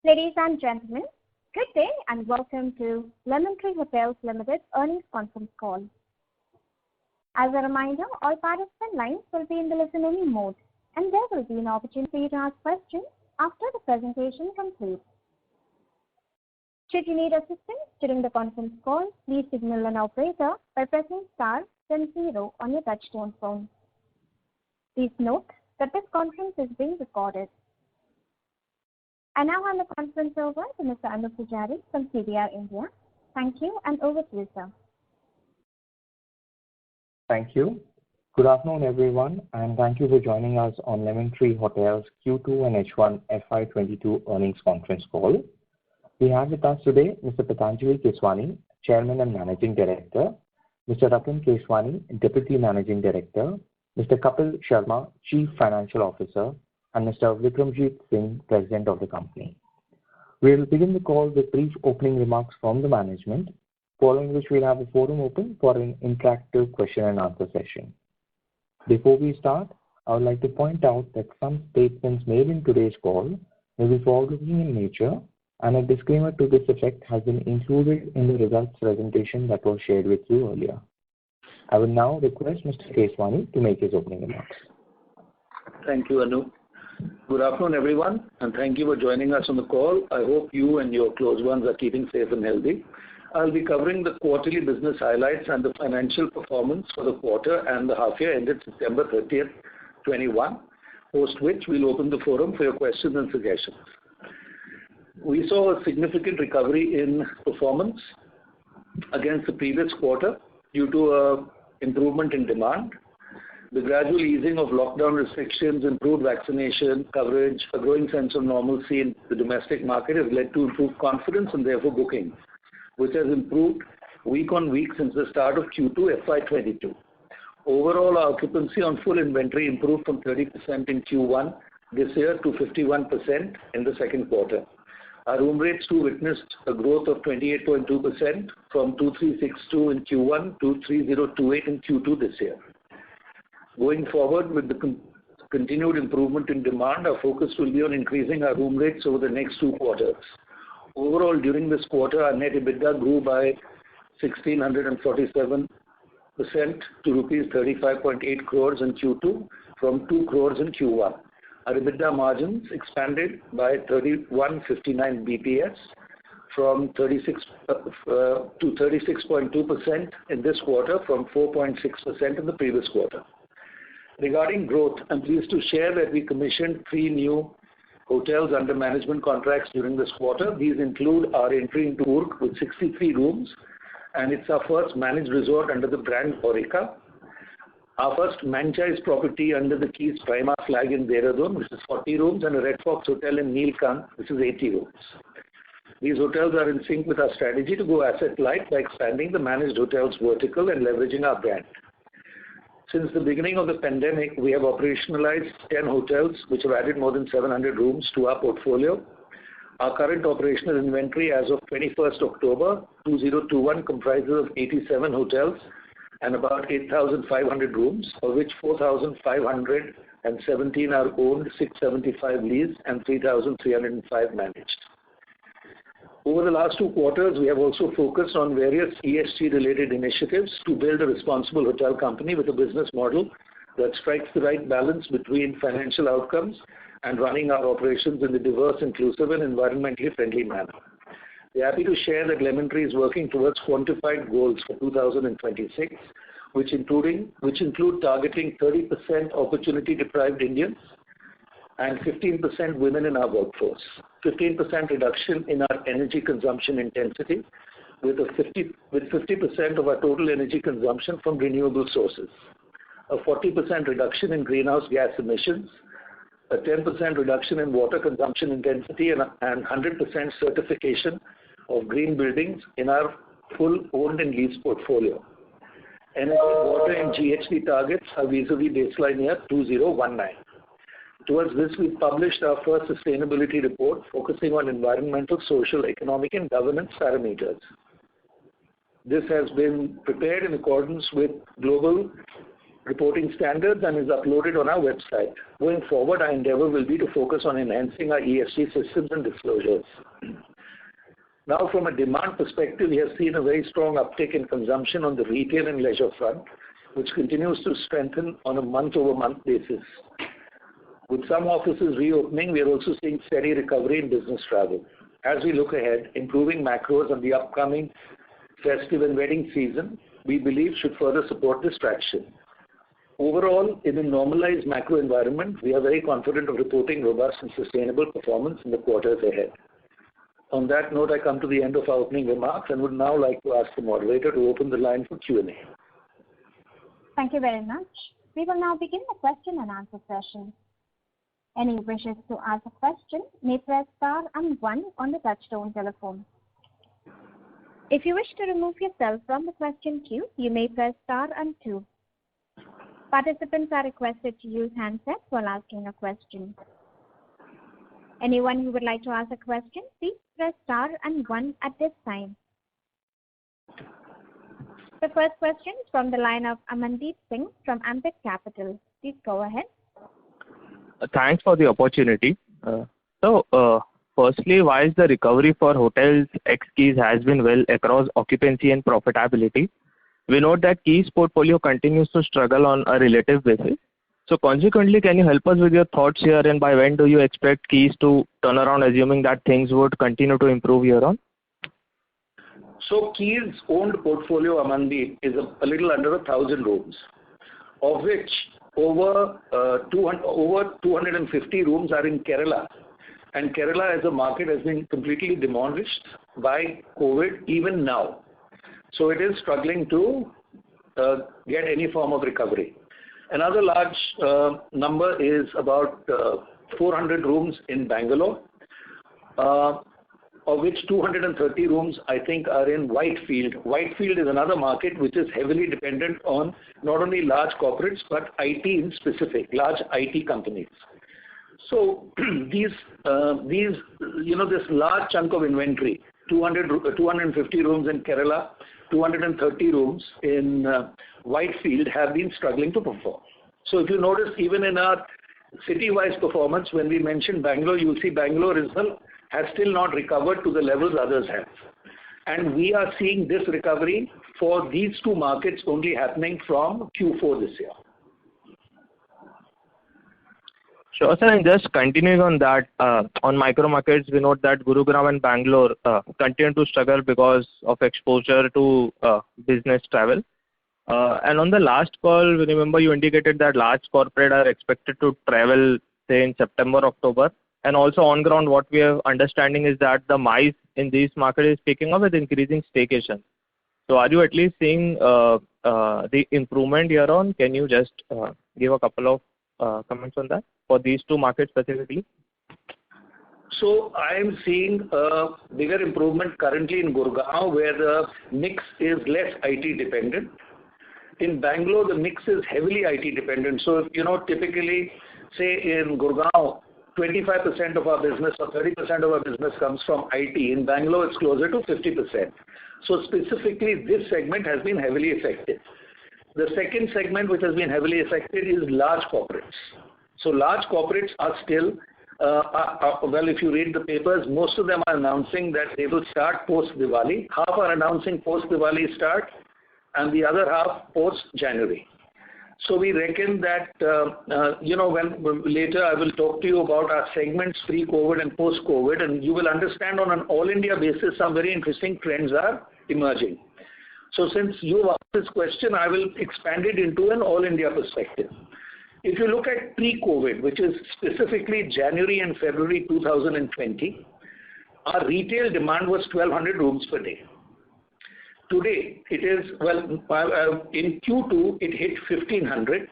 Ladies and gentlemen, good day and welcome to Lemon Tree Hotels Limited earnings conference call. As a reminder, all participant lines will be in the listen-only mode, and there will be an opportunity for you to ask questions after the presentation concludes. Should you need assistance during the conference call, please signal an operator by pressing star then 0 on your touchtone phone. Please note that this conference is being recorded. I now hand the conference over to Mr. Anup Pujari from CDR India. Thank you, and over to you, sir. Thank you. Good afternoon, everyone, and thank you for joining us on Lemon Tree Hotels Q2 and H1 FY22 earnings conference call. We have with us today Mr. Patanjali Keswani, Chairman and Managing Director, Mr. Ratan Keswani, Deputy Managing Director, Mr. Kapil Sharma, Chief Financial Officer, and Mr. Vikramjit Singh, President of the company. We will begin the call with brief opening remarks from the management, following which we'll have a forum open for an interactive question and answer session. Before we start, I would like to point out that some statements made in today's call may be forward-looking in nature, and a disclaimer to this effect has been included in the results presentation that was shared with you earlier. I will now request Mr. Keswani to make his opening remarks. Thank you, Anu. Good afternoon, everyone, and thank you for joining us on the call. I hope you and your close ones are keeping safe and healthy. I'll be covering the quarterly business highlights and the financial performance for the quarter and the half year ended September 30th, 21, post which we'll open the forum for your questions and suggestions. We saw a significant recovery in performance against the previous quarter due to an improvement in demand. The gradual easing of lockdown restrictions, improved vaccination coverage, a growing sense of normalcy in the domestic market has led to improved confidence and therefore bookings, which has improved week on week since the start of Q2 FY22. Overall, our occupancy on full inventory improved from 30% in Q1 this year to 51% in the second quarter. Our room rates too witnessed a growth of 28.2% from 2362 in Q1 to 3028 in Q2 this year. Going forward with the continued improvement in demand, our focus will be on increasing our room rates over the next 2 quarters. Overall, during this quarter, our net EBITDA grew by 1,647% to rupees 35.8 crores in Q2 from 2 crores in Q1. Our EBITDA margins expanded by 3159 BPS from 36 to 36.2% in this quarter from 4.6% in the previous quarter. Regarding growth, I'm pleased to share that we commissioned 3 new hotels under management contracts during this quarter. These include our entry into Coorg with 63 rooms, and it's our first managed resort under the brand Aurika. Our first franchise property under the Keys Prima flag in Dehradun, which is 40 rooms, and a Red Fox Hotel in Neelkant, which is 80 rooms. These hotels are in sync with our strategy to go asset light by expanding the managed hotels vertical and leveraging our brand. Since the beginning of the pandemic, we have operationalized 10 hotels, which have added more than 700 rooms to our portfolio. Our current operational inventory as of 21st October 2021 comprises of 87 hotels and about 8,500 rooms, of which 4,517 are owned, 675 leased, and 3,305 managed. Over the last 2 quarters, we have also focused on various ESG-related initiatives to build a responsible hotel company with a business model that strikes the right balance between financial outcomes and running our operations in a diverse, inclusive, and environmentally friendly manner. We are happy to share that Lemon Tree is working towards quantified goals for 2026, which include targeting 30% opportunity-deprived Indians and 15% women in our workforce, 15% reduction in our energy consumption intensity, with 50% of our total energy consumption from renewable sources, a 40% reduction in greenhouse gas emissions, a 10% reduction in water consumption intensity, and 100% certification of green buildings in our full owned and leased portfolio. Energy, water, and GHG targets are vis-a-vis baseline year 2019. Towards this, we published our first sustainability report focusing on environmental, social, economic, and governance parameters. This has been prepared in accordance with global reporting standards and is uploaded on our website. Going forward, our endeavor will be to focus on enhancing our ESG systems and disclosures. Now, from a demand perspective, we have seen a very strong uptick in consumption on the retail and leisure front, which continues to strengthen on a month-over-month basis. With some offices reopening, we are also seeing steady recovery in business travel. As we look ahead, improving macros and the upcoming festive and wedding season, we believe should further support this traction. Overall, in a normalized macro environment, we are very confident of reporting robust and sustainable performance in the quarters ahead. On that note, I come to the end of our opening remarks and would now like to ask the moderator to open the line for Q&A. Thank you very much. We will now begin the question and answer session. Any who wishes to ask a question may press star and 1 on the touchtone telephone. If you wish to remove yourself from the question queue, you may press star and 2. Participants are requested to use handsets while asking a question. Anyone who would like to ask a question, please press star and 1 at this time. The first question is from the line of Amandeep Singh from Ambit Capital. Please go ahead. Thanks for the opportunity. Firstly, why is the recovery for hotels ex-Keys has been well across occupancy and profitability? We note that Keys portfolio continues to struggle on a relative basis. So consequently, can you help us with your thoughts here, and by when do you expect Keys to turn around, assuming that things would continue to improve here on? So Keys owned portfolio, Amandeep, is a little under 1,000 rooms, of which over 250 rooms are in Kerala. And Kerala as a market has been completely demolished by COVID even now. So it is struggling to get any form of recovery. Another large number is about 400 rooms in Bangalore, of which 230 rooms I think are in Whitefield. Whitefield is another market which is heavily dependent on not only large corporates but IT in specific, large IT companies. So this large chunk of inventory, 250 rooms in Kerala, 230 rooms in Whitefield have been struggling to perform. So if you notice, even in our city-wise performance, when we mention Bangalore, you'll see Bangalore has still not recovered to the levels others have. And we are seeing this recovery for these two markets only happening from Q4 this year. Sure, sir. And just continuing on that, on micro markets, we note that Gurugram and Bangalore continue to struggle because of exposure to business travel. And on the last call, remember you indicated that large corporate are expected to travel, say, in September, October. And also on ground, what we are understanding is that the MICE in these markets is picking up with increasing staycation. So are you at least seeing the improvement here on? Can you just give a couple of comments on that for these two markets specifically? So I am seeing a bigger improvement currently in Gurgaon, where the mix is less IT dependent. In Bangalore, the mix is heavily IT dependent. So, typically, say in Gurgaon, 25% of our business or 30% of our business comes from IT. In Bangalore, it's closer to 50%. So specifically, this segment has been heavily affected. The second segment which has been heavily affected is large corporates. So large corporates are still, well, if you read the papers, most of them are announcing that they will start post-Diwali. Half are announcing post-Diwali start, and the other half post-January. So we reckon that, when later I will talk to you about our segments pre-COVID and post-COVID, and you will understand on an all-India basis some very interesting trends are emerging. So since you asked this question, I will expand it into an all-India perspective. If you look at pre-COVID, which is specifically January and February 2020, our retail demand was 1,200 rooms per day. Today, it is, in Q2, it hit 1,500.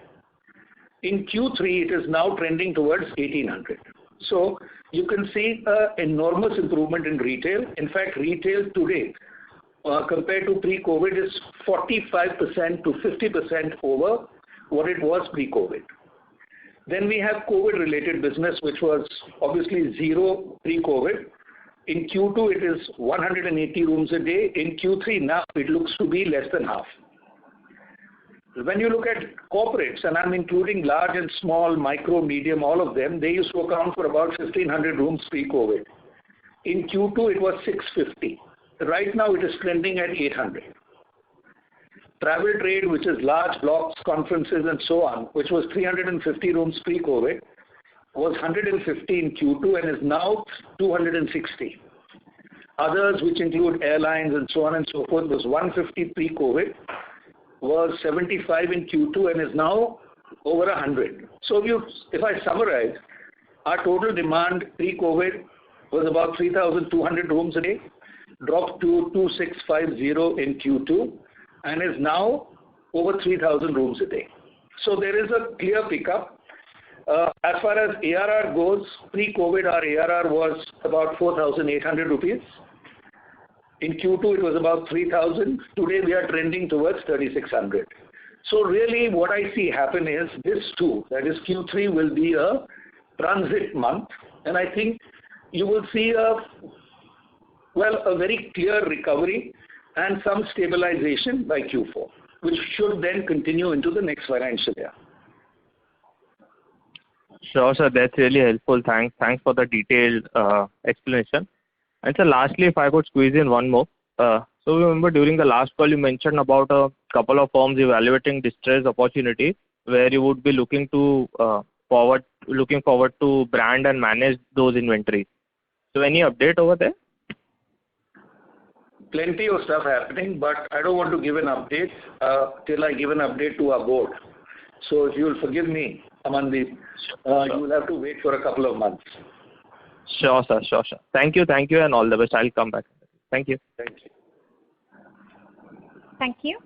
In Q3, it is now trending towards 1,800. So you can see an enormous improvement in retail. In fact, retail today, compared to pre-COVID, is 45% to 50% over what it was pre-COVID. Then we have COVID-related business, which was obviously zero pre-COVID. In Q2, it is 180 rooms a day. In Q3, now it looks to be less than half. when you look at corporates, and I'm including large and small, micro, medium, all of them, they used to account for about 1,500 rooms pre-COVID. In Q2, it was 650. Right now, it is trending at 800. Travel trade, which is large blocks, conferences, and so on, which was 350 rooms pre-COVID, was 150 in Q2 and is now 260. Others, which include airlines and so on and so forth, was 150 pre-COVID, was 75 in Q2 and is now over 100. So if I summarize, our total demand pre-COVID was about 3,200 rooms a day, dropped to 2,650 in Q2, and is now over 3,000 rooms a day. So there is a clear pickup. As far as ARR goes, pre-COVID, our ARR was about 4,800 rupees. In Q2, it was about 3,000. Today, we are trending towards 3,600. So really, what I see happen is this too, that is Q3 will be a transit month, and I think you will see a very clear recovery and some stabilization by Q4, which should then continue into the next financial year. Sure, sir. That's really helpful. Thanks for the detailed explanation. And so lastly, if I could squeeze in one more. So remember during the last call, you mentioned about a couple of firms evaluating distressed opportunity where you would be looking forward to brand and manage those inventory. So any update over there? Plenty of stuff happening, but I don't want to give an update till I give an update to our board. So if you will forgive me, Amandeep, you will have to wait for a couple of months. Sure, sir. Sure. Thank you, and all the best. I'll come back. Thank you. Thank you. Thank you.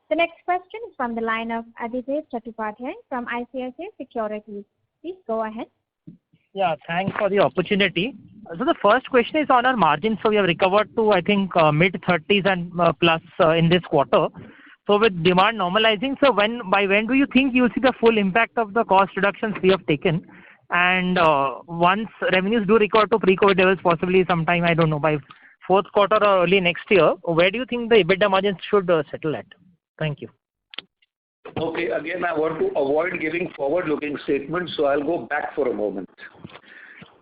The next question is from the line of Adhidev Chattopadhyay from ICICI Securities. Please go ahead. Yeah, thanks for the opportunity. So the first question is on our margins. So we have recovered to, I think, mid-30s and plus in this quarter. So with demand normalizing, so by when do you think you'll see the full impact of the cost reductions we have taken? And once revenues do recover to pre-COVID levels, possibly sometime, I don't know, by fourth quarter or early next year, where do you think the EBITDA margins should settle at? Thank you. Okay, again, I want to avoid giving forward-looking statements, so I'll go back for a moment.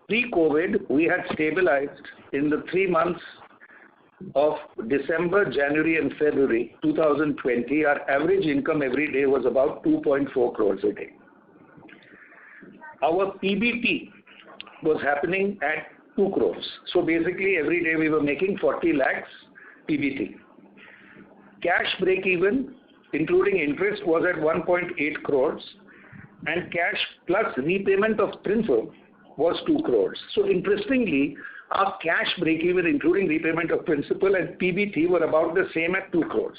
Pre-COVID, we had stabilized in the 3 months of December, January, and February 2020. Our average income every day was about 2.4 crores a day. Our PBT was happening at 2 crores. So basically, every day we were making 40 lakhs PBT. Cash break-even, including interest, was at 1.8 crores, and cash plus repayment of principal was 2 crores. So interestingly, our cash break-even, including repayment of principal and PBT, were about the same at 2 crores.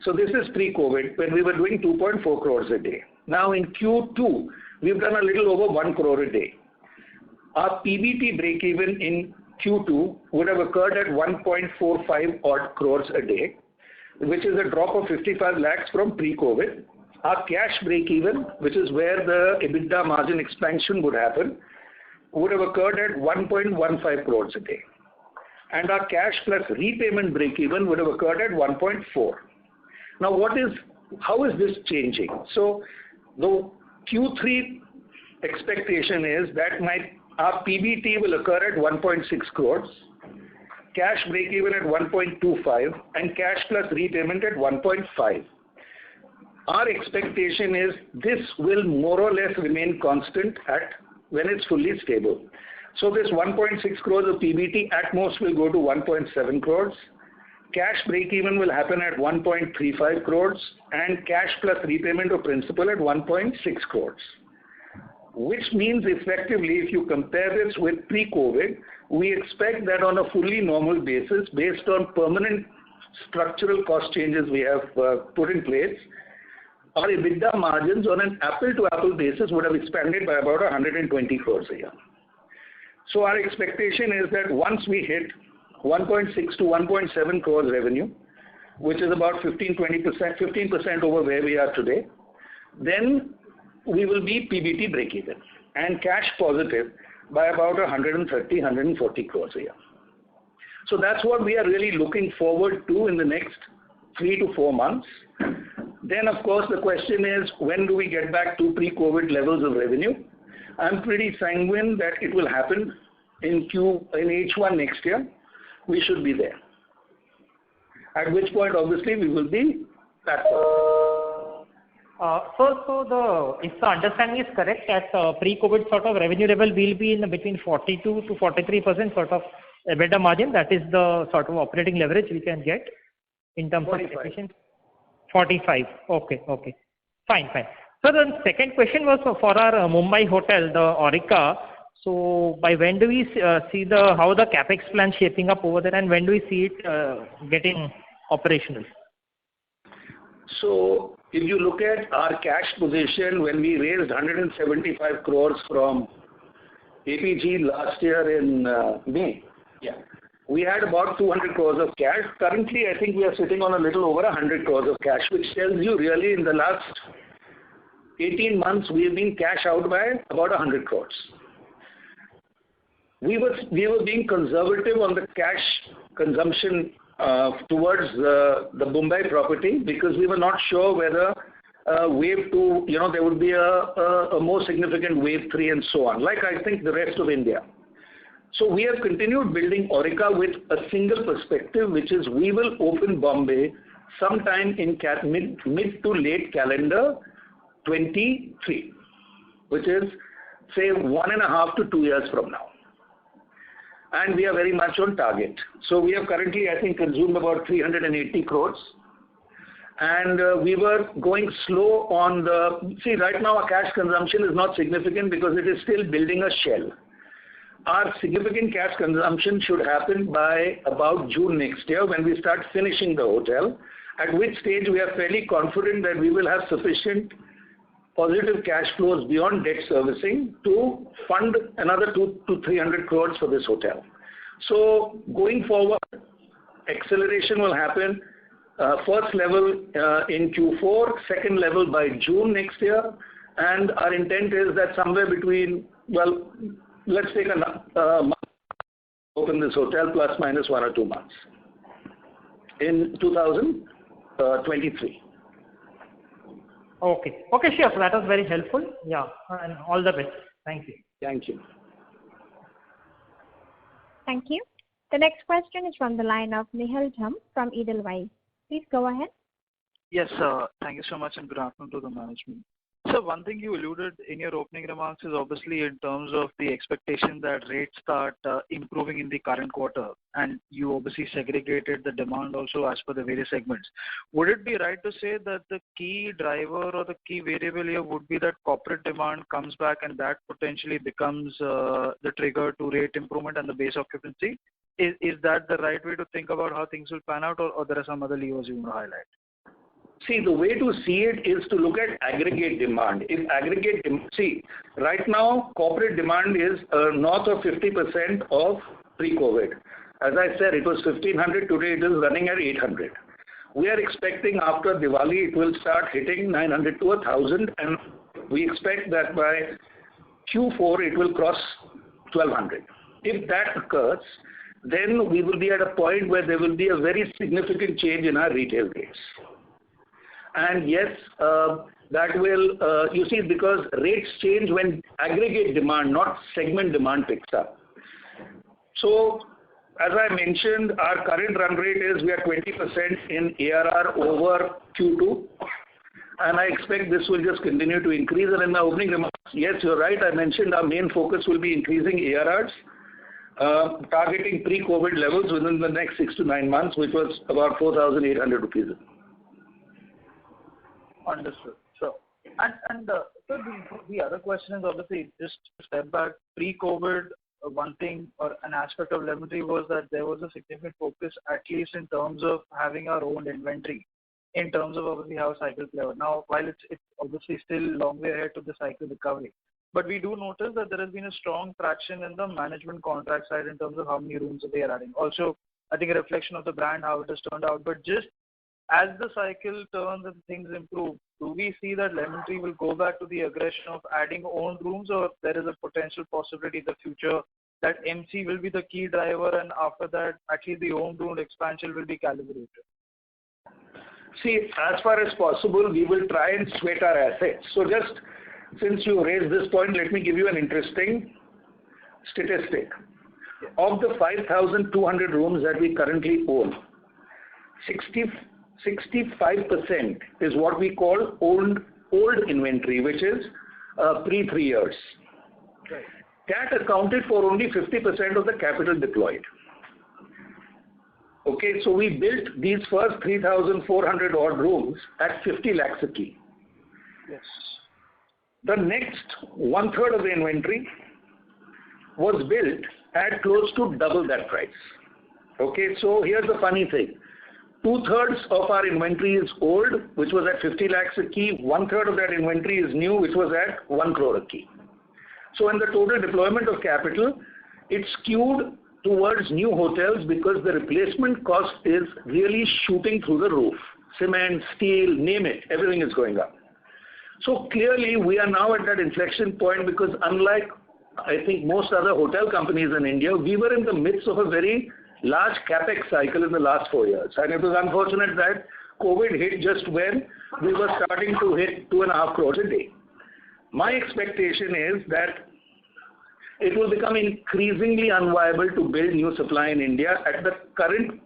So this is pre-COVID, when we were doing 2.4 crores a day. Now in Q2, we've done a little over 1 crore a day. Our PBT break-even in Q2 would have occurred at 1.45 odd crores a day, which is a drop of 55 lakhs from pre-COVID. Our cash break-even, which is where the EBITDA margin expansion would happen, would have occurred at 1.15 crores a day. And our cash plus repayment break-even would have occurred at 1.4. Now, how is this changing? So, the Q3 expectation is that our PBT will occur at 1.6 crores, cash break-even at 1.25, and cash plus repayment at 1.5. Our expectation is this will more or less remain constant when it's fully stable. So this 1.6 crores of PBT at most will go to 1.7 crores. Cash break-even will happen at 1.35 crores, and cash plus repayment of principal at 1.6 crores. Which means effectively, if you compare this with pre-COVID, we expect that on a fully normal basis, based on permanent structural cost changes we have put in place, our EBITDA margins on an apple-to-apple basis would have expanded by about 120 crores a year. So our expectation is that once we hit 1.6 to 1.7 crores revenue, which is about 15% over where we are today, then we will be PBT break-even and cash positive by about 130, 140 crores a year. So that's what we are really looking forward to in the next 3 to 4 months. Then, of course, the question is, when do we get back to pre-COVID levels of revenue? I'm pretty sanguine that it will happen in H1 next year. We should be there. At which point, obviously, we will be back. If the understanding is correct, at pre-COVID sort of revenue level, we'll be in between 42 to 43% sort of EBITDA margin. That is the sort of operating leverage we can get in terms 45. of efficiency. 45. Okay. Fine. So the second question was for our Mumbai hotel, the Aurika. So by when do we see how the capex plan shaping up over there, and when do we see it getting operational? So if you look at our cash position, when we raised 175 crores from APG last year in May, we had about 200 crores of cash. Currently, I think we are sitting on a little over 100 crores of cash, which tells you really in the last 18 months we have been cash out by about 100 crores. We were being conservative on the cash consumption towards the Mumbai property because we were not sure whether wave 2, there would be a more significant wave 3 and so on, like I think the rest of India. So we have continued building Aurika with a single perspective, which is we will open Bombay sometime in mid to late calendar 23, which is say 1.5 to 2 years from now. And we are very much on target. So we have currently, I think, consumed about 380 crores. And we were going slow on right now our cash consumption is not significant because it is still building a shell. Our significant cash consumption should happen by about June next year when we start finishing the hotel, at which stage we are fairly confident that we will have sufficient positive cash flows beyond debt servicing to fund another 200 to 300 crores for this hotel. So going forward, acceleration will happen. First level in Q4, second level by June next year, and our intent is that somewhere between, let's take a month to open this hotel plus minus 1 or 2 months in 2023. Okay, sure. So that was very helpful. Yeah, and all the best. Thank you. Thank you. Thank you. The next question is from the line of Nihal Jham from Edelweiss. Please go ahead. Yes, thank you so much and good afternoon to the management. So one thing you alluded in your opening remarks is obviously in terms of the expectation that rates start improving in the current quarter, and you obviously segregated the demand also as per the various segments. Would it be right to say that the key driver or the key variable here would be that corporate demand comes back and that potentially becomes the trigger to rate improvement and the base occupancy? Is that the right way to think about how things will pan out, or there are some other levers you want to highlight? See, the way to see it is to look at aggregate demand. Right now, corporate demand is north of 50% of pre-COVID. As I said, it was 1,500, today it is running at 800. We are expecting after Diwali, it will start hitting 900 to 1,000, and we expect that by Q4, it will cross 1,200. If that occurs, then we will be at a point where there will be a very significant change in our retail rates. And yes, that will, because rates change when aggregate demand, not segment demand picks up. So, as I mentioned, our current run rate is we are 20% in ARR over Q2. And I expect this will just continue to increase. And in my opening remarks, yes, you're right, I mentioned our main focus will be increasing ARRs, targeting pre-COVID levels within the next 6 to 9 months, which was about 4,800 rupees. Understood. So, so the other question is obviously just to step back. Pre-COVID, one thing or an aspect of Lemon Tree was that there was a significant focus, at least in terms of having our own inventory, in terms of obviously how cycle play out. Now, while it's obviously still long way ahead to the cycle recovery, but we do notice that there has been a strong traction in the management contract side in terms of how many rooms they are adding. Also, I think a reflection of the brand, how it has turned out. But just as the cycle turns and things improve, do we see that Lemon Tree will go back to the aggression of adding own rooms, or there is a potential possibility in the future that MC will be the key driver and after that actually the own room expansion will be calibrated? See, as far as possible, we will try and sweat our assets. So just since you raised this point, let me give you an interesting statistic. Of the 5,200 rooms that we currently own, 65% is what we call old inventory, which is pre 3 years. Right. That accounted for only 50% of the capital deployed. Okay, so we built these first 3,400 odd rooms at 50 lakhs a key. Yes. The next 1/3 of the inventory was built at close to double that price. Okay, so here's the funny thing. 2/3 of our inventory is old, which was at 50 lakhs a key. 1/3 of that inventory is new, which was at 1 crore a key. So in the total deployment of capital, it's skewed towards new hotels because the replacement cost is really shooting through the roof. Cement, steel, name it, everything is going up. So clearly we are now at that inflection point because unlike I think most other hotel companies in India, we were in the midst of a very large capex cycle in the last 4 years. And it was unfortunate that COVID hit just when we were starting to hit 2.5 crores a day. My expectation is that it will become increasingly unviable to build new supply in India at the current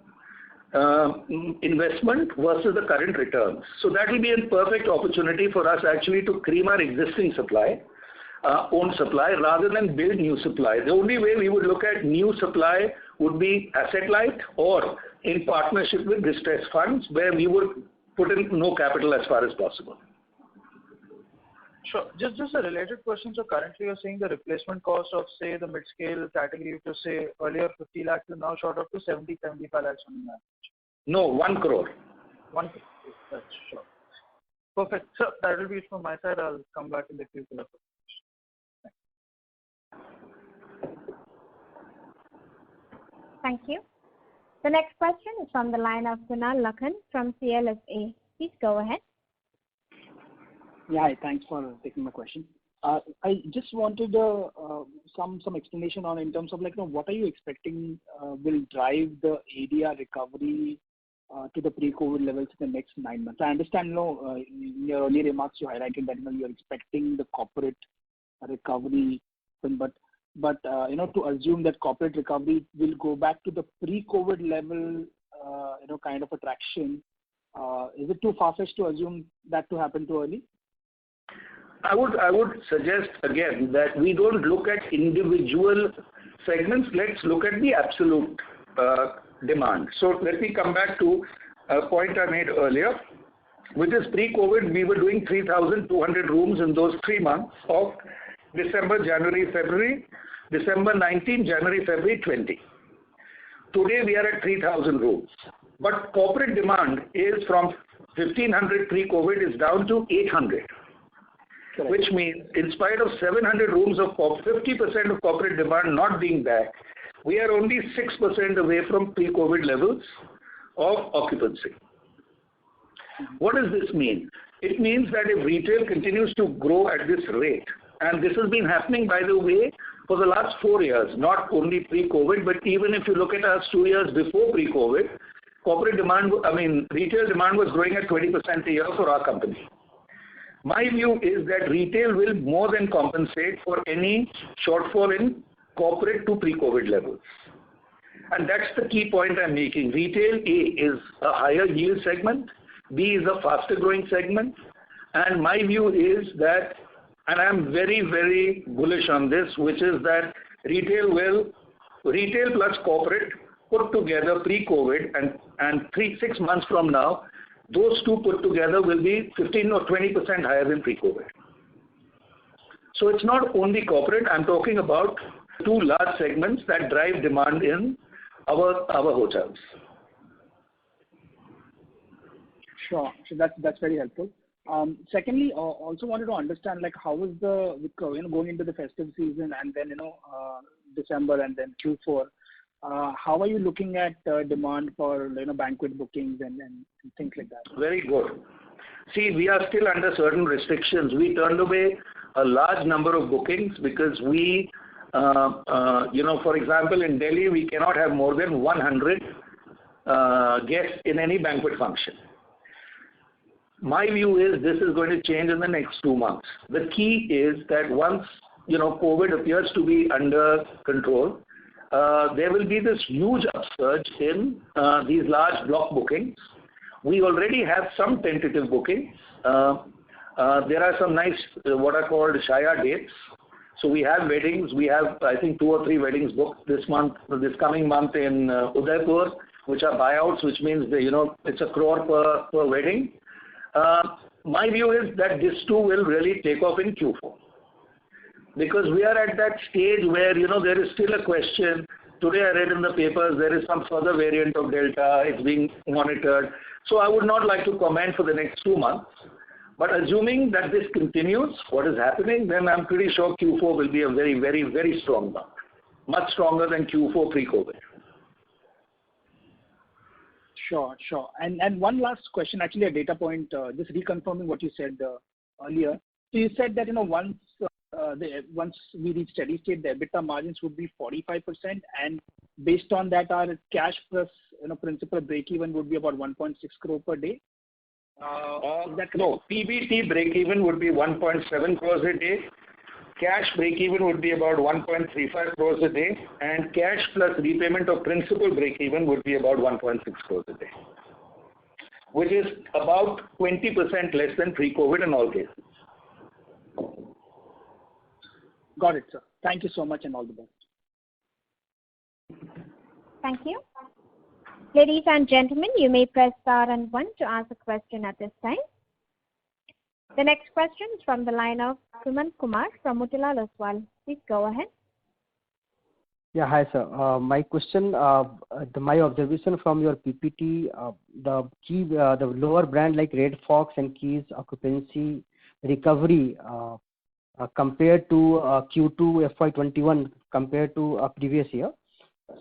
investment versus the current returns. So that will be a perfect opportunity for us actually to cream our existing supply, own supply, rather than build new supply. The only way we would look at new supply would be asset light or in partnership with distressed funds where we would put in no capital as far as possible. Sure. Just a related question. So currently you're saying the replacement cost of say the mid-scale category, to say earlier 50 lakhs is now shot up to 70-75 lakhs on average. No, 1 crore. 1 crore. That's sure. Perfect. So that will be it from my side. I'll come back in the queue for the question. Thank you. The next question is from the line of Kunal Lakhan from CLSA. Please go ahead. Yeah, hi, thanks for taking my question. I just wanted some explanation on in terms of what are you expecting will drive the ADR recovery to the pre-COVID levels in the next 9 months. I understand, in your earlier remarks you highlighted that you're expecting the corporate recovery, but to assume that corporate recovery will go back to the pre-COVID level, kind of attraction, is it too far-fetched to assume that to happen too early? I would suggest again that we don't look at individual segments. Let's look at the absolute demand. So let me come back to a point I made earlier, which is pre-COVID we were doing 3,200 rooms in those 3 months of December, January, February, December 19, January, February 20. Today we are at 3,000 rooms. But corporate demand is from 1,500 pre-COVID is down to 800. Correct. Which means in spite of 700 rooms of 50% of corporate demand not being back, we are only 6% away from pre-COVID levels of occupancy. What does this mean? It means that if retail continues to grow at this rate, and this has been happening, by the way, for the last 4 years, not only pre-COVID, but even if you look at us 2 years before pre-COVID, retail demand was growing at 20% a year for our company. My view is that retail will more than compensate for any shortfall in corporate to pre-COVID levels. And that's the key point I'm making. Retail, A, is a higher yield segment, B, is a faster growing segment, and my view is that, and I'm very, very bullish on this, which is that retail plus corporate put together pre-COVID and 6 months from now, those two put together will be 15 or 20% higher than pre-COVID. So it's not only corporate, I'm talking about 2 large segments that drive demand in our hotels. Sure. So that's very helpful. Secondly, also wanted to understand how is going into the festive season and then December and then Q4. How are you looking at demand for banquet bookings and things like that? Very good. See, we are still under certain restrictions. We turned away a large number of bookings because we, for example, in Delhi, we cannot have more than 100 guests in any banquet function. My view is this is going to change in the next 2 months. The key is that once COVID appears to be under control, there will be this huge upsurge in these large block bookings. We already have some tentative bookings. There are some nice, what are called Shaya dates. So we have weddings. We have, I think, 2 or 3 weddings booked this coming month in Udaipur, which are buyouts, which means it's 1 crore per wedding. My view is that this too will really take off in Q4. Because we are at that stage where, there is still a question. Today I read in the papers there is some further variant of Delta. It's being monitored. So I would not like to comment for the next 2 months. But assuming that this continues, what is happening, then I'm pretty sure Q4 will be a very, very, very strong month. Much stronger than Q4 pre-COVID. Sure. And one last question, actually a data point, just reconfirming what you said earlier. So you said that, once we reach steady state, the EBITDA margins would be 45%, and based on that, our cash plus principal break-even would be about 1.6 crore per day. No, PBT break-even would be 1.7 crores a day. Cash break-even would be about 1.35 crores a day, and cash plus repayment of principal break-even would be about 1.6 crores a day, which is about 20% less than pre-COVID in all cases. Got it, sir. Thank you so much and all the best. Thank you. Ladies and gentlemen, you may press star and 1 to ask a question at this time. The next question is from the line of Sumant Kumar from Motilal Oswal. Please go ahead. Yeah, hi sir. My question, my observation from your PPT, the lower brand like Red Fox and Keys occupancy recovery compared to Q2 FY21 compared to previous year.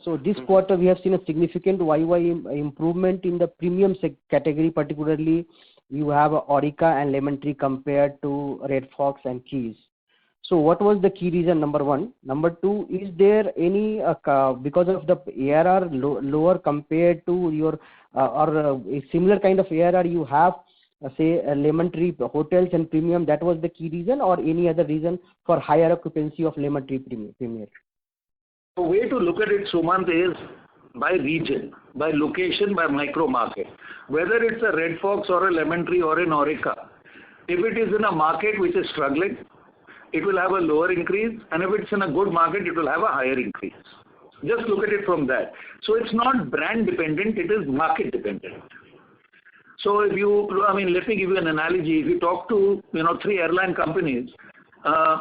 So this quarter we have seen a significant YY improvement in the premium category, particularly you have Aurika and Lemon Tree compared to Red Fox and Keys. So what was the key reason, number 1? Number 2, is there any, because of the ARR lower compared to your, or a similar kind of ARR you have, say Lemon Tree hotels and premium, that was the key reason, or any other reason for higher occupancy of Lemon Tree Premier? The way to look at it, Sumant, is by region, by location, by micro market. Whether it's a Red Fox or a Lemon Tree or an Aurika, if it is in a market which is struggling, it will have a lower increase, and if it's in a good market, it will have a higher increase. Just look at it from that. So it's not brand dependent, it is market dependent. So if you, let me give you an analogy. If you talk to, 3 airline companies,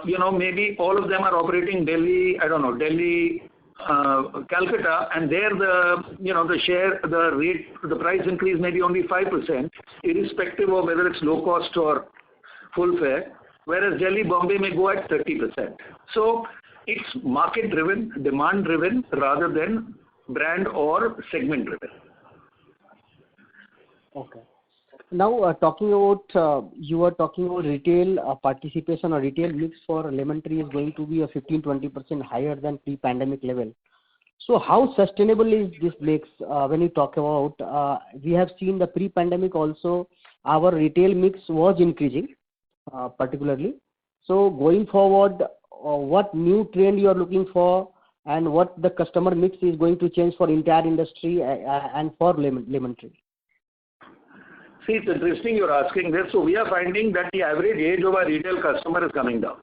maybe all of them are operating Delhi, Calcutta, and there the share, the rate, the price increase may be only 5%, irrespective of whether it's low cost or full fare, whereas Delhi, Bombay may go at 30%. So it's market driven, demand driven, rather than brand or segment driven. Okay. Now talking about, you were talking about retail participation or retail mix for Lemon Tree is going to be a 15-20% higher than pre-pandemic level. So how sustainable is this mix when you talk about, we have seen the pre-pandemic also, our retail mix was increasing particularly. So going forward, what new trend you are looking for and what the customer mix is going to change for entire industry and for Lemon Tree? See, it's interesting you're asking this. So we are finding that the average age of our retail customer is coming down.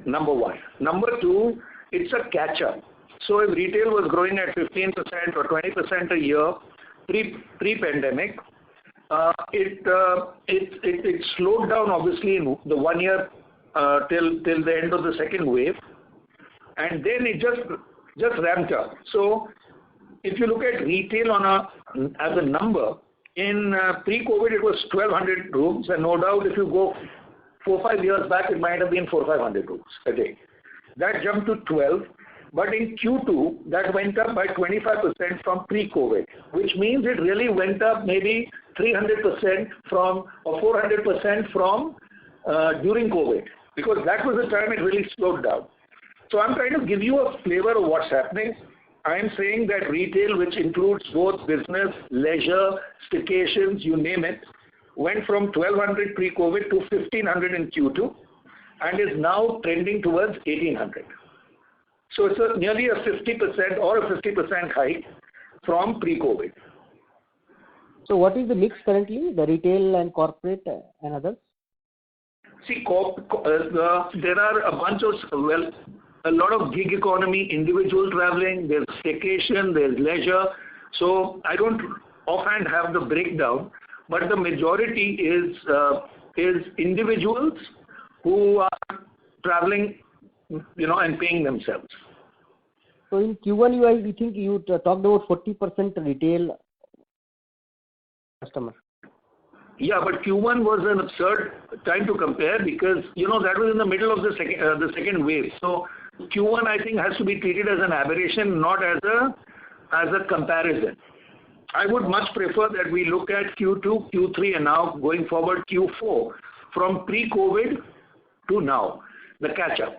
Number 1. Number 2, it's a catch-up. So if retail was growing at 15% or 20% a year pre-pandemic, it slowed down obviously in the 1 year till the end of the second wave, and then it just ramped up. So if you look at retail as a number, in pre-COVID it was 1,200 rooms, and no doubt if you go 4-5 years back, it might have been 400-500 rooms a day. That jumped to 12, but in Q2 that went up by 25% from pre-COVID, which means it really went up maybe 300% from or 400% from during COVID, because that was the time it really slowed down. So I'm trying to give you a flavor of what's happening. I'm saying that retail, which includes both business, leisure, staycations, you name it, went from 1,200 pre-COVID to 1,500 in Q2 and is now trending towards 1,800. So it's nearly a 50% or a 50% hike from pre-COVID. So what is the mix currently, the retail and corporate and others? See, there are a bunch of, a lot of gig economy, individual traveling, there's staycation, there's leisure. So I don't offhand have the breakdown, but the majority is individuals who are traveling, and paying themselves. So in Q1, I think you talked about 40% retail customer. Yeah, but Q1 was an absurd time to compare because, that was in the middle of the second wave. So Q1, I think, has to be treated as an aberration, not as a comparison. I would much prefer that we look at Q2, Q3, and now going forward Q4 from pre-COVID to now, the catch-up.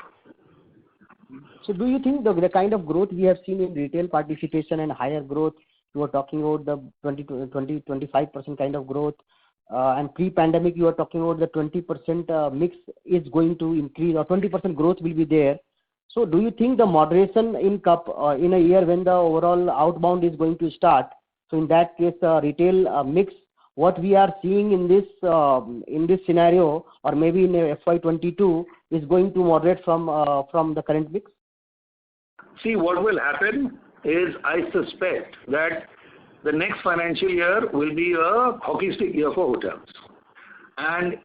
So do you think the kind of growth we have seen in retail participation and higher growth, you were talking about the 20-25% kind of growth, and pre-pandemic you were talking about the 20% mix is going to increase, or 20% growth will be there. So do you think the moderation in in a year when the overall outbound is going to start, so in that case retail mix, what we are seeing in this scenario, or maybe in FY22, is going to moderate from the current mix? See, what will happen is, I suspect that the next financial year will be a hockey stick year for hotels. And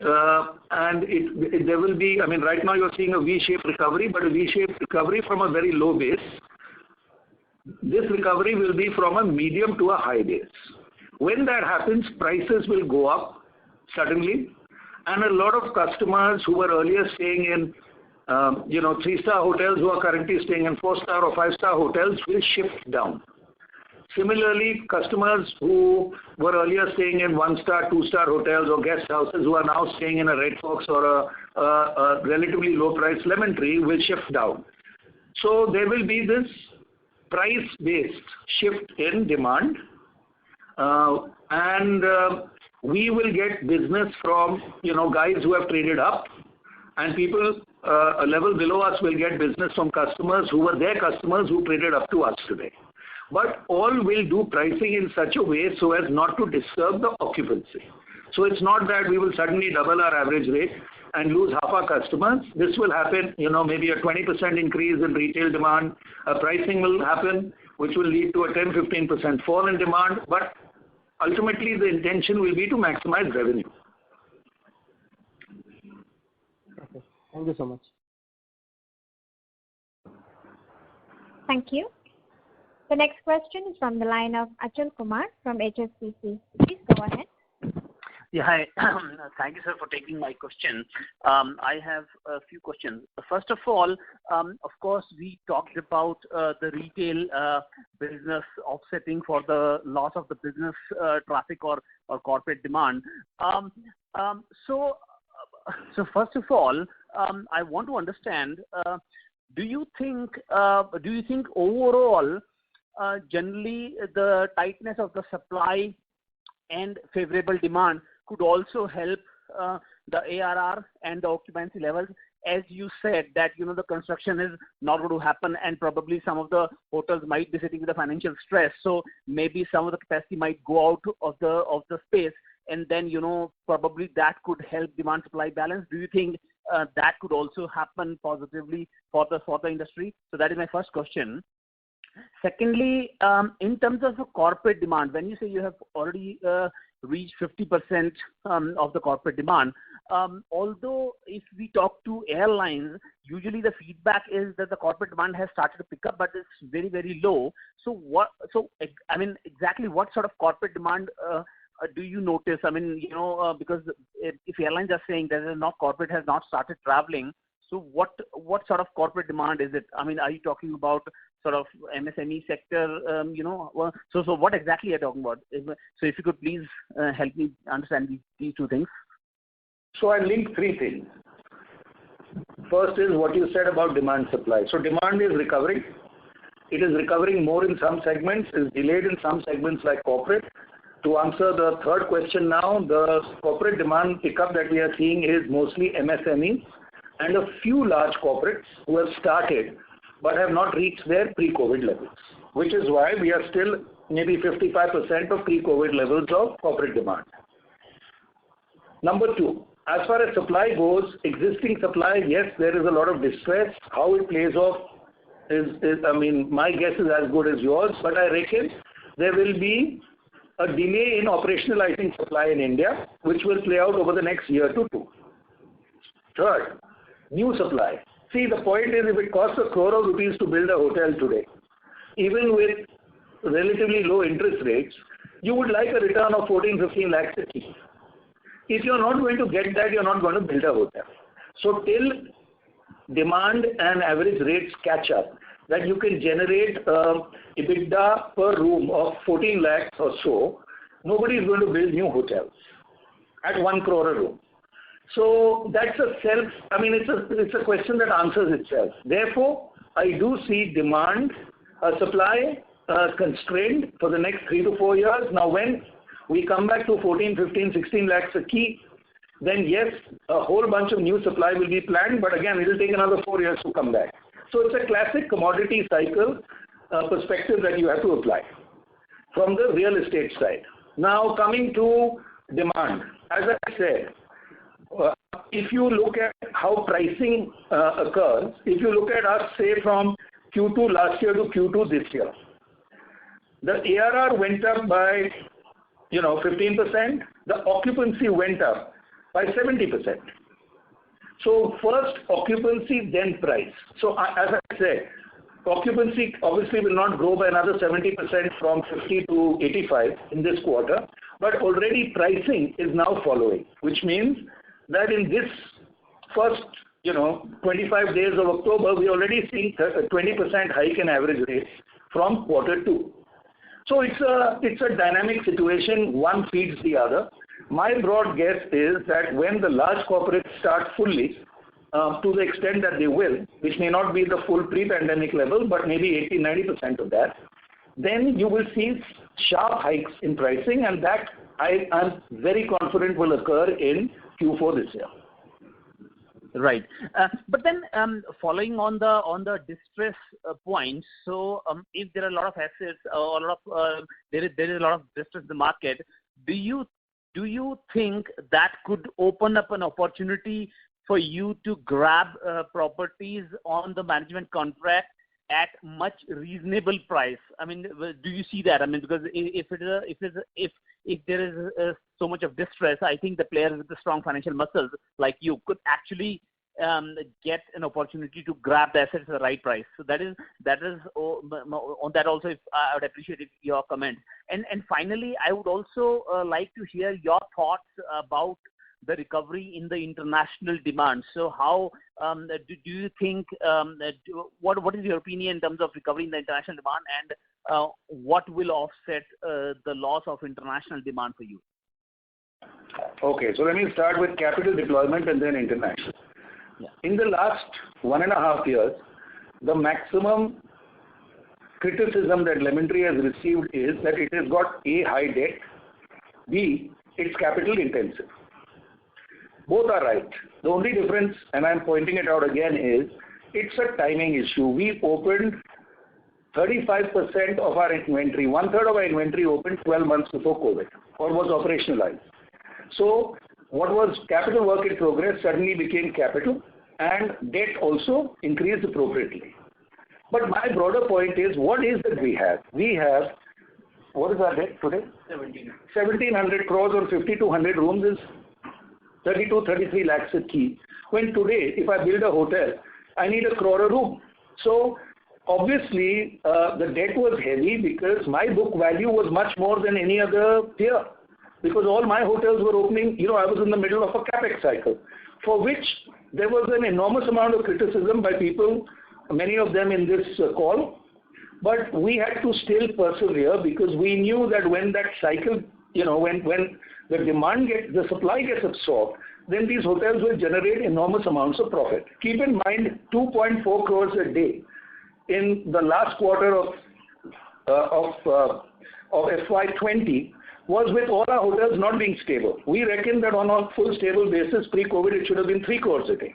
there will be, right now you're seeing a V-shaped recovery, but a V-shaped recovery from a very low base. This recovery will be from a medium to a high base. When that happens, prices will go up suddenly, and a lot of customers who were earlier staying in 3-star hotels who are currently staying in 4-star or 5-star hotels will shift down. Similarly, customers who were earlier staying in 1-star, 2-star hotels or guest houses who are now staying in a Red Fox or a relatively low-priced Lemon Tree will shift down. So there will be this price-based shift in demand, and we will get business from guys who have traded up, and people a level below us will get business from customers who were their customers who traded up to us today. But all will do pricing in such a way so as not to disturb the occupancy. So it's not that we will suddenly double our average rate and lose half our customers. This will happen, maybe a 20% increase in retail demand. Pricing will happen, which will lead to a 10-15% fall in demand. But ultimately, the intention will be to maximize revenue. Okay. Thank you so much. Thank you. The next question is from the line of Achal Kumar from HSBC. Please go ahead. Yeah, hi. Thank you, sir, for taking my question. I have a few questions. First of all, of course, we talked about the retail business offsetting for the loss of the business traffic or corporate demand. So first of all, I want to understand, do you think overall, generally the tightness of the supply and favorable demand could also help the ARR and the occupancy levels? As you said that the construction is not going to happen, and probably some of the hotels might be sitting with the financial stress, so maybe some of the capacity might go out of the space, and then probably that could help demand supply balance. Do you think that could also happen positively for the industry? So that is my first question. Secondly, in terms of the corporate demand, when you say you have already reached 50% of the corporate demand, although if we talk to airlines, usually the feedback is that the corporate demand has started to pick up, but it's very, very low. So exactly what sort of corporate demand do you notice? Because if airlines are saying that corporate has not started traveling, so what sort of corporate demand is it? Are you talking about sort of MSME sector? So what exactly are you talking about? So if you could please help me understand these two things. So I link three things. First is what you said about demand supply. So demand is recovering. It is recovering more in some segments, is delayed in some segments like corporate. to answer the third question now, the corporate demand pickup that we are seeing is mostly MSME and a few large corporates who have started but have not reached their pre-COVID levels, which is why we are still maybe 55% of pre-COVID levels of corporate demand. Number two, as far as supply goes, existing supply, yes, there is a lot of distress. How it plays off my guess is as good as yours, but I reckon there will be a delay in operationalizing supply in India, which will play out over the next year to two. Third, new supply. See, the point is, if it costs 1 crore of rupees to build a hotel today, even with relatively low interest rates, you would like a return of 14-15 lakhs a key. If you're not going to get that, you're not going to build a hotel. So till demand and average rates catch up, that you can generate EBITDA per room of 14 lakhs or so, nobody is going to build new hotels at 1 crore a room. So that's it's a question that answers itself. Therefore, I do see demand, supply constrained for the next 3 to 4 years. Now, when we come back to 14, 15, 16 lakhs a key, then yes, a whole bunch of new supply will be planned, but again, it will take another 4 years to come back. So it's a classic commodity cycle perspective that you have to apply from the real estate side. Now, coming to demand, as I said, if you look at how pricing occurs, if you look at us, say, from Q2 last year to Q2 this year, the ARR went up by 15%, the occupancy went up by 70%. So first occupancy, then price. So as I said, occupancy obviously will not grow by another 70% from 50 to 85 in this quarter, but already pricing is now following, which means that in this first 25 days of October, we already see a 20% hike in average rates from quarter two. So it's a dynamic situation, one feeds the other. My broad guess is that when the large corporates start fully, to the extent that they will, which may not be the full pre-pandemic level, but maybe 80-90% of that, then you will see sharp hikes in pricing, and that I am very confident will occur in Q4 this year. Right. But then following on the distress point, so if there are a lot of assets or there is a lot of distress in the market, do you think that could open up an opportunity for you to grab properties on the management contract at much reasonable price? I mean, do you see that? I mean, because if there is so much of distress, I think the players with the strong financial muscles like you could actually get an opportunity to grab the assets at the right price. So that is on that also. If I would appreciate your comment. And finally, I would also like to hear your thoughts about the recovery in the international demand. So how do you think? What is your opinion in terms of recovery in the international demand, and what will offset the loss of international demand for you? Okay, so let me start with capital deployment and then international. Yeah. In the last 1.5 years, the maximum criticism that Lemon Tree has received is that it has got A, high debt, B, it's capital intensive. Both are right. The only difference, and I'm pointing it out again, is it's a timing issue. We opened 35% of our inventory, 1/3 of our inventory opened 12 months before COVID, or was operationalized. So what was capital work in progress suddenly became capital, and debt also increased appropriately. But my broader point is, what is that we have? We have, what is our debt today? 1,700 crores on 5,200 rooms is 32-33 lakhs a key. When today, if I build a hotel, I need 1 crore a room. So obviously, the debt was heavy because my book value was much more than any other peer. Because all my hotels were opening, I was in the middle of a capex cycle, for which there was an enormous amount of criticism by people, many of them in this call. But we had to still persevere because we knew that when that cycle, when the supply gets absorbed, then these hotels will generate enormous amounts of profit. Keep in mind, 2.4 crores a day in the last quarter of FY20 was with all our hotels not being stable. We reckon that on a full stable basis, pre-COVID, it should have been 3 crores a day.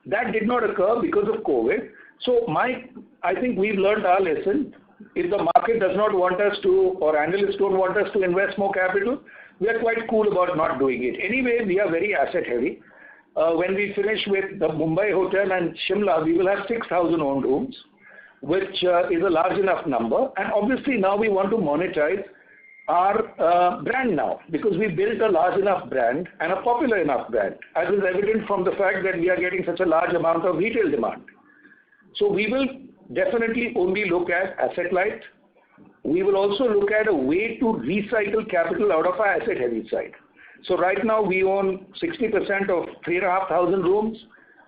That did not occur because of COVID. So I think we've learned our lesson. If the market does not want us to, or analysts don't want us to invest more capital, we are quite cool about not doing it. Anyway, we are very asset heavy. When we finish with the Mumbai hotel and Shimla, we will have 6,000 owned rooms, which is a large enough number. And obviously now we want to monetize our brand now, because we built a large enough brand and a popular enough brand, as is evident from the fact that we are getting such a large amount of retail demand. So we will definitely only look at asset light. We will also look at a way to recycle capital out of our asset heavy side. So right now we own 60% of 3,500 rooms.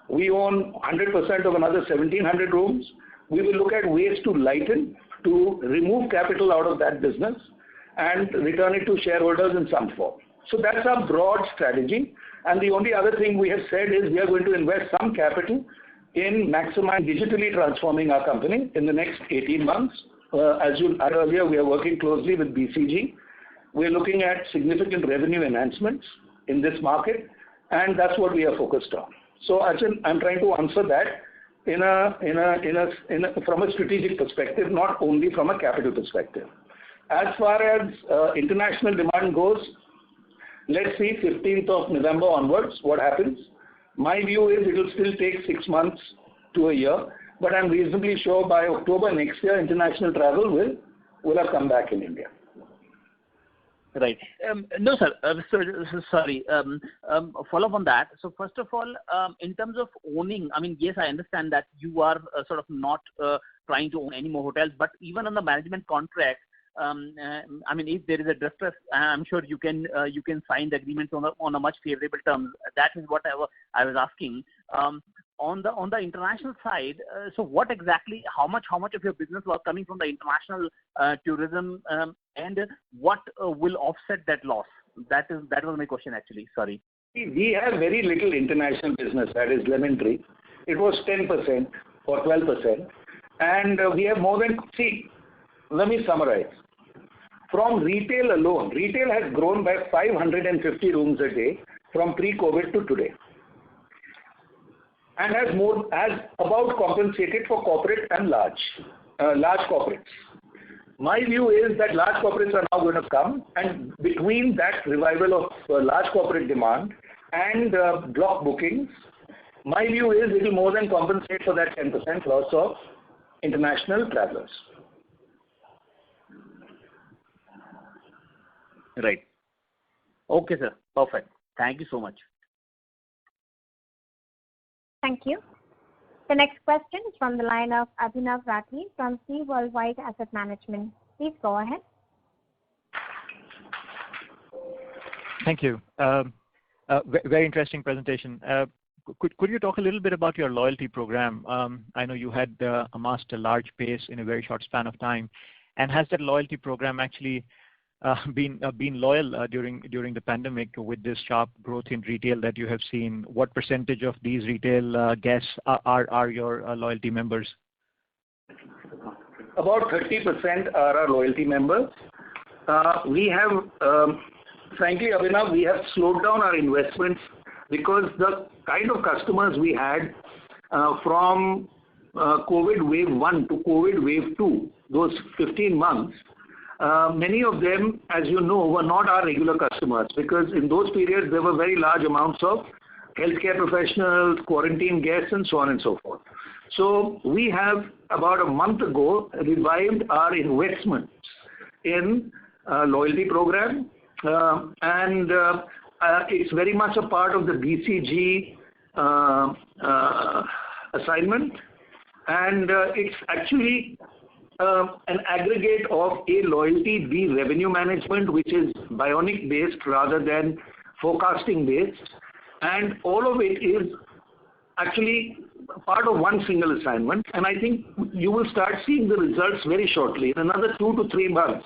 We own 100% of another 1,700 rooms. We will look at ways to lighten, to remove capital out of that business and return it to shareholders in some form. So that's our broad strategy. And the only other thing we have said is we are going to invest some capital in digitally transforming our company in the next 18 months. As you heard earlier, we are working closely with BCG. We're looking at significant revenue enhancements in this market, and that's what we are focused on. So Arjun, I'm trying to answer that from a strategic perspective, not only from a capital perspective. As far as international demand goes, let's see 15th of November onwards what happens. My view is it will still take 6 months to a year, but I'm reasonably sure by October next year, international travel will have come back in India. Right. No, sir. Sorry. Follow up on that. So first of all, in terms of owning, I mean, yes, I understand that you are sort of not trying to own any more hotels, but even on the management contract, I mean, if there is a distress, I'm sure you can sign the agreements on a much favorable terms. That is what I was asking. On the international side, so what exactly, how much of your business was coming from the international tourism, and what will offset that loss? That was my question actually. Sorry. We have very little international business. That is Lemon Tree. It was 10% or 12%, and we have more than. See, let me summarize. From retail alone, retail has grown by 550 rooms a day from pre-COVID to today, and has about compensated for corporate and large corporates. My view is that large corporates are now going to come, and between that revival of large corporate demand and block bookings, my view is it will more than compensate for that 10% loss of international travelers. Right. Okay, sir. Perfect. Thank you so much. Thank you. The next question is from the line of Abhinav Rathi from Sea Worldwide Asset Management. Please go ahead. Thank you. Very interesting presentation. Could you talk a little bit about your loyalty program? I know you had amassed a large base in a very short span of time, and has that loyalty program actually been loyal during the pandemic with this sharp growth in retail that you have seen? What percentage of these retail guests are your loyalty members? About 30% are our loyalty members. We have, frankly, Abhinav, we have slowed down our investments because the kind of customers we had from COVID wave 1 to COVID wave 2, those 15 months, many of them, as you know, were not our regular customers, because in those periods there were very large amounts of healthcare professionals, quarantine guests, and so on and so forth. So we have about a month ago revived our investments in loyalty program, and it's very much a part of the BCG assignment, and it's actually an aggregate of A, loyalty, B, revenue management, which is bionic based rather than forecasting based, and all of it is actually part of one single assignment. And I think you will start seeing the results very shortly. In another 2 to 3 months,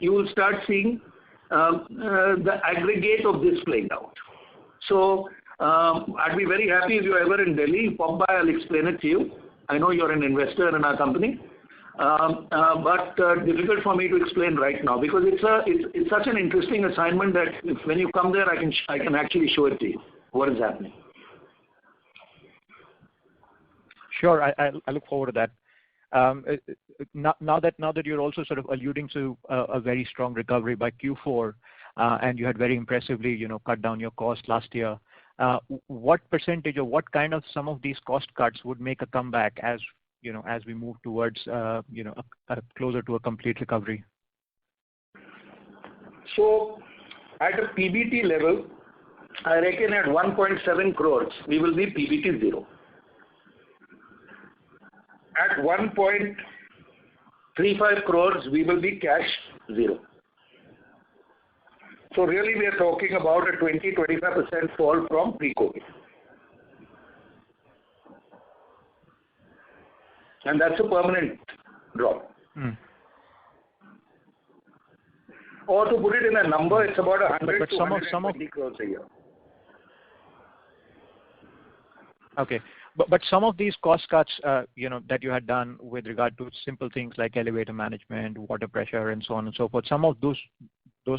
you will start seeing the aggregate of this playing out. So I'd be very happy if you're ever in Delhi, pop by, I'll explain it to you. I know you're an investor in our company. but difficult for me to explain right now because it's such an interesting assignment that when you come there, I can actually show it to you what is happening. Sure, I look forward to that. Now that you're also sort of alluding to a very strong recovery by Q4, and you had very impressively, cut down your cost last year. What percentage or what kind of some of these cost cuts would make a comeback as we move towards closer to a complete recovery? So at a PBT level, I reckon at 1.7 crores we will be PBT zero. At 1.35 crores we will be cash zero. So really we are talking about a 20-25% fall from pre-COVID. And that's a permanent drop. Or to put it in a number, it's about 100 to 120 crores a year. Okay. But some of these cost cuts, that you had done with regard to simple things like elevator management, water pressure, and so on and so forth, some of those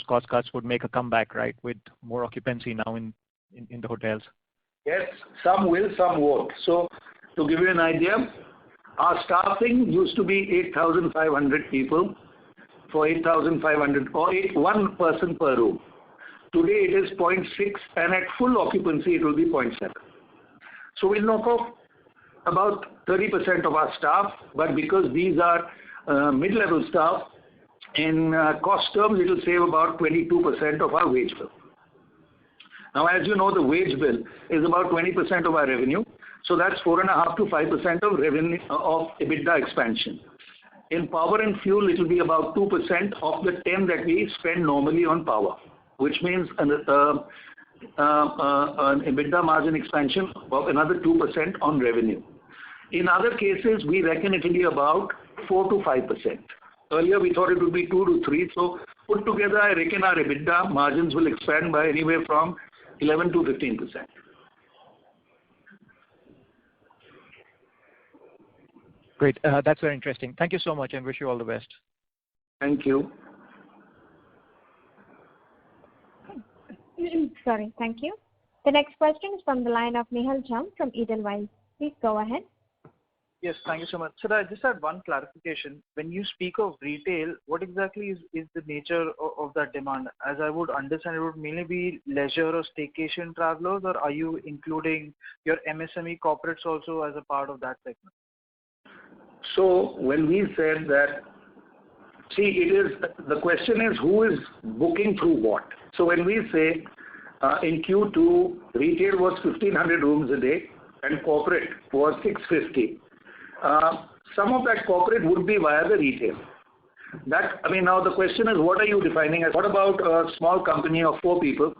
cost cuts would make a comeback, right, with more occupancy now in the hotels? Yes, some will, some won't. So to give you an idea, our staffing used to be 8,500 people for 8,500 or one person per room. Today it is 0.6 and at full occupancy it will be 0.7. So we'll knock off about 30% of our staff, but because these are mid-level staff, in cost terms it will save about 22% of our wage bill. Now as you know, the wage bill is about 20% of our revenue, so that's 4.5 to 5% of revenue of EBITDA expansion. In power and fuel it will be about 2% of the 10 that we spend normally on power, which means an EBITDA margin expansion of another 2% on revenue. In other cases, we reckon it will be about 4 to 5%. Earlier, we thought it would be 2 to 3. So put together, I reckon our EBITDA margins will expand by anywhere from 11 to 15%. Great. That's very interesting. Thank you so much and wish you all the best. Thank you. Sorry, thank you. The next question is from the line of Nihal Jham from Edelweiss. Please go ahead. Yes, thank you so much. Sir, I just had one clarification. When you speak of retail, what exactly is the nature of that demand? As I would understand, it would mainly be leisure or staycation travelers, or are you including your MSME corporates also as a part of that segment? So when we said that, the question is who is booking through what? So when we say in Q2, retail was 1,500 rooms a day and corporate was 650. Some of that corporate would be via the retail. Now the question is, what are you defining as? What about a small company of 4 people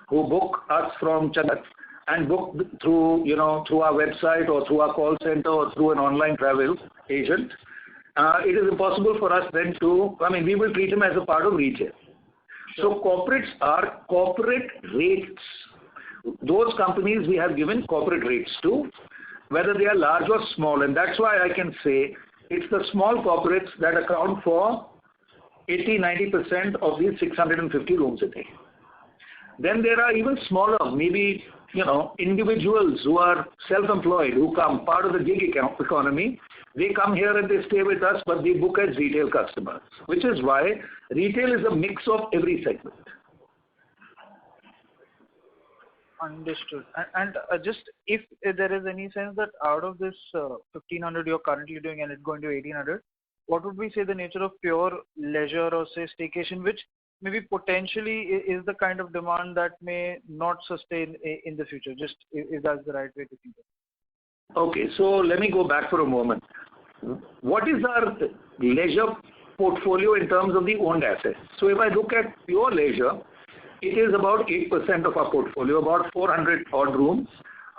who book us from Changat and book through our website or through our call center or through an online travel agent? It is impossible for us then we will treat them as a part of retail. So corporates are corporate rates. Those companies we have given corporate rates to, whether they are large or small, and that's why I can say it's the small corporates that account for 80-90% of these 650 rooms a day. Then there are even smaller, maybe individuals who are self-employed, who come part of the gig economy. They come here and they stay with us, but they book as retail customers, which is why retail is a mix of every segment. Understood. And just if there is any sense that out of this 1,500 you're currently doing and it's going to 1,800, what would we say the nature of pure leisure or say staycation, which maybe potentially is the kind of demand that may not sustain in the future, just if that's the right way to think of it? Okay, so let me go back for a moment. What is our leisure portfolio in terms of the owned assets? So if I look at pure leisure, it is about 8% of our portfolio, about 400 odd rooms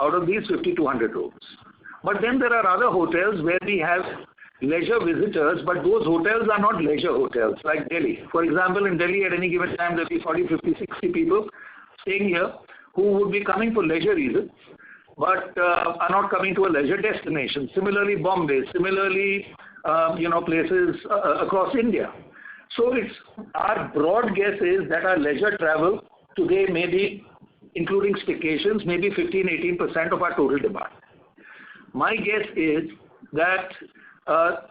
out of these 5,200 rooms. But then there are other hotels where we have leisure visitors, but those hotels are not leisure hotels, like Delhi. For example, in Delhi at any given time there will be 40, 50, 60 people staying here who would be coming for leisure reasons, but are not coming to a leisure destination. Similarly, Bombay, similarly places across India. So our broad guess is that our leisure travel today may be, including staycations, maybe 15-18% of our total demand. My guess is that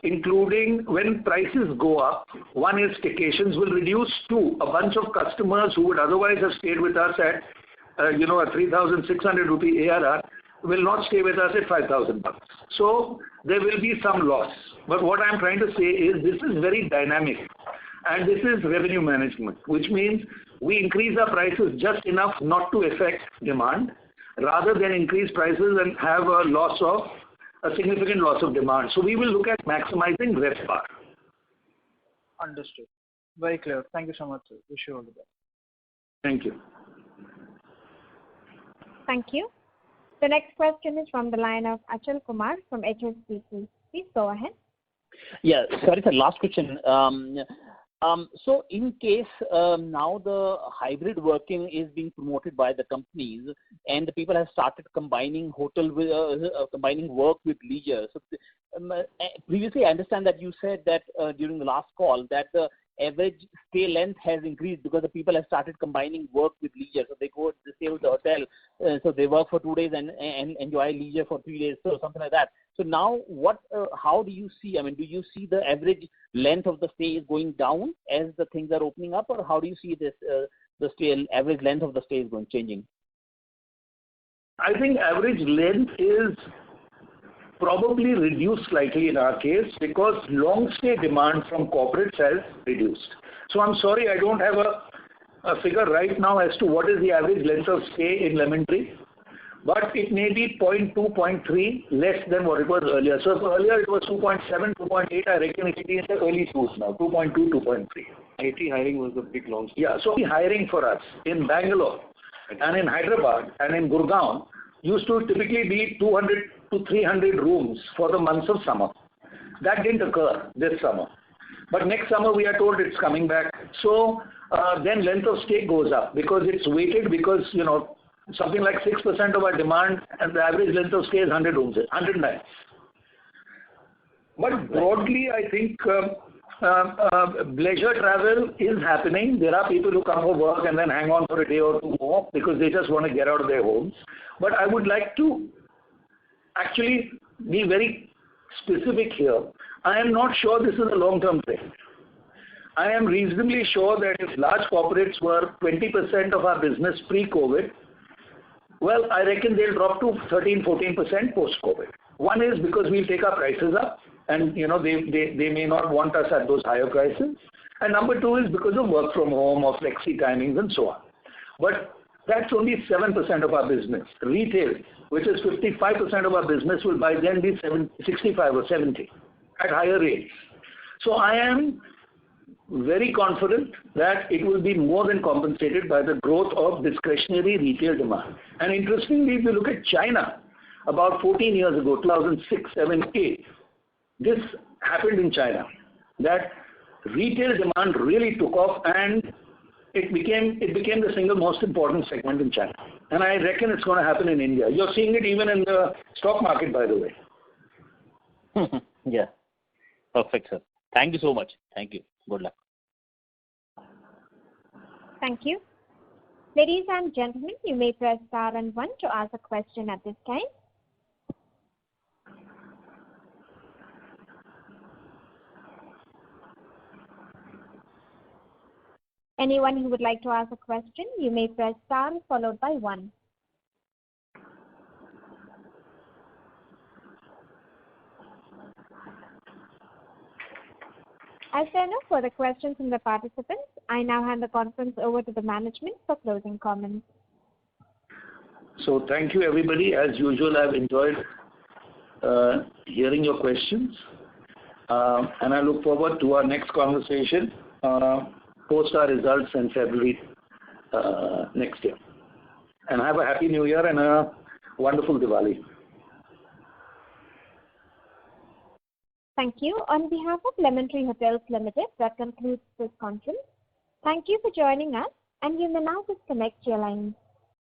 including when prices go up, one is staycations will reduce, two, a bunch of customers who would otherwise have stayed with us at a 3,600 rupee ARR will not stay with us at 5,000 bucks. So there will be some loss. But what I'm trying to say is this is very dynamic and this is revenue management, which means we increase our prices just enough not to affect demand rather than increase prices and have a significant loss of demand. So we will look at maximizing RevPAR. Understood. Very clear. Thank you so much, sir. Wish you all the best. Thank you. Thank you. The next question is from the line of Achal Kumar from HSBC. Please go ahead. Yeah, sorry, sir. Last question. So in case now the hybrid working is being promoted by the companies and the people have started combining combining work with leisure. So previously I understand that you said that during the last call that the average stay length has increased because the people have started combining work with leisure. So they stay with the hotel, so they work for 2 days and enjoy leisure for 3 days, so something like that. So now how do you see, do you see the average length of the stay is going down as the things are opening up, or how do you see this, average length of the stay is changing? I think average length is probably reduced slightly in our case because long stay demand from corporates has reduced. So I'm sorry, I don't have a figure right now as to what is the average length of stay in Lemon Tree, but it may be 0.2, 0.3 less than what it was earlier. So if earlier it was 2.7, 2.8, I reckon it will be in the early 2s now, 2.2, 2.3. IT hiring was the big long stay. Yeah, so hiring for us in Bangalore and in Hyderabad and in Gurgaon used to typically be 200 to 300 rooms for the months of summer. That didn't occur this summer. But next summer we are told it's coming back. So then length of stay goes up because it's weighted because, something like 6% of our demand and the average length of stay is 100 rooms, 100 nights. But broadly, I think leisure travel is happening. There are people who come for work and then hang on for a day or two more because they just want to get out of their homes. But I would like to actually be very specific here. I am not sure this is a long-term trend. I am reasonably sure that if large corporates were 20% of our business pre-COVID, well, I reckon they'll drop to 13-14% post-COVID. One is because we'll take our prices up and they may not want us at those higher prices. And number two is because of work from home or flexi timings and so on. But that's only 7% of our business. Retail, which is 55% of our business, will by then be 65 or 70 at higher rates. So I am very confident that it will be more than compensated by the growth of discretionary retail demand. And interestingly, if you look at China, about 14 years ago, 2006, 7, 8, this happened in China, that retail demand really took off and it became the single most important segment in China. And I reckon it's going to happen in India. You're seeing it even in the stock market, by the way. Yeah. Perfect, sir. Thank you so much. Thank you. Good luck. Thank you. Ladies and gentlemen, you may press star and 1 to ask a question at this time. Anyone who would like to ask a question, you may press star followed by 1. As there are no further questions from the participants, I now hand the conference over to the management for closing comments. So thank you everybody. As usual, I've enjoyed hearing your questions and I look forward to our next conversation post our results in February next year. And have a happy new year and a wonderful Diwali. Thank you. On behalf of Lemon Tree Hotels Limited, that concludes this conference. Thank you for joining us, and you may now disconnect your lines.